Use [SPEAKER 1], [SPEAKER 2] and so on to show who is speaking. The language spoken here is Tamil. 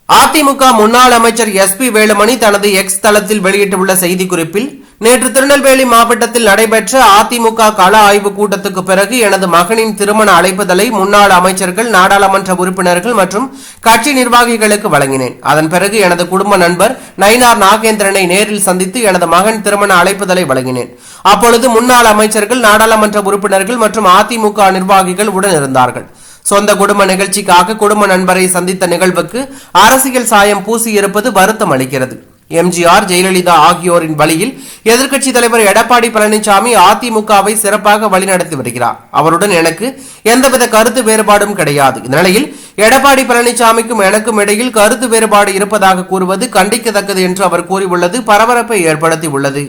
[SPEAKER 1] அதிமுக முன்னாள் அமைச்சர் எஸ்.பி. வேலுமணி தனது எக்ஸ் தளத்தில் வெளியிட்டுள்ள செய்திக்குறிப்பில், நேற்று திருநெல்வேலி மாவட்டத்தில் நடைபெற்ற அதிமுக கள ஆய்வு கூட்டத்துக்கு பிறகு எனது மகனின் திருமண அழைப்புதலை முன்னாள் அமைச்சர்கள், நாடாளுமன்ற உறுப்பினர்கள் மற்றும் கட்சி நிர்வாகிகளுக்கு வழங்கினேன். அதன் பிறகு எனது குடும்ப நண்பர் நயினார் நாகேந்திரனை நேரில் சந்தித்து எனது மகன் திருமண அழைப்புதலை வழங்கினேன். அப்பொழுது முன்னாள் அமைச்சர்கள், நாடாளுமன்ற உறுப்பினர்கள் மற்றும் அதிமுக நிர்வாகிகள் உடன் இருந்தார்கள். சொந்த குடும்ப நிகழ்ச்சிக்காக குடும்ப நண்பரை சந்தித்த நிகழ்வுக்கு அரசியல் சாயம் பூசியிருப்பது வருத்தம் அளிக்கிறது. எம்ஜிஆர், ஜெயலலிதா ஆகியோரின் வழியில் எதிர்க்கட்சி தலைவர் எடப்பாடி பழனிசாமி அதிமுகவை சிறப்பாக வழிநடத்தி வருகிறார். அவருடன் எனக்கு எந்தவித கருத்து வேறுபாடும் கிடையாது. இந்த நிலையில் எடப்பாடி பழனிசாமிக்கும் எனக்கும் இடையில் கருத்து வேறுபாடு இருப்பதாக கூறுவது கண்டிக்கத்தக்கது என்று அவர் கூறியுள்ளது பரபரப்பை ஏற்படுத்தியுள்ளது.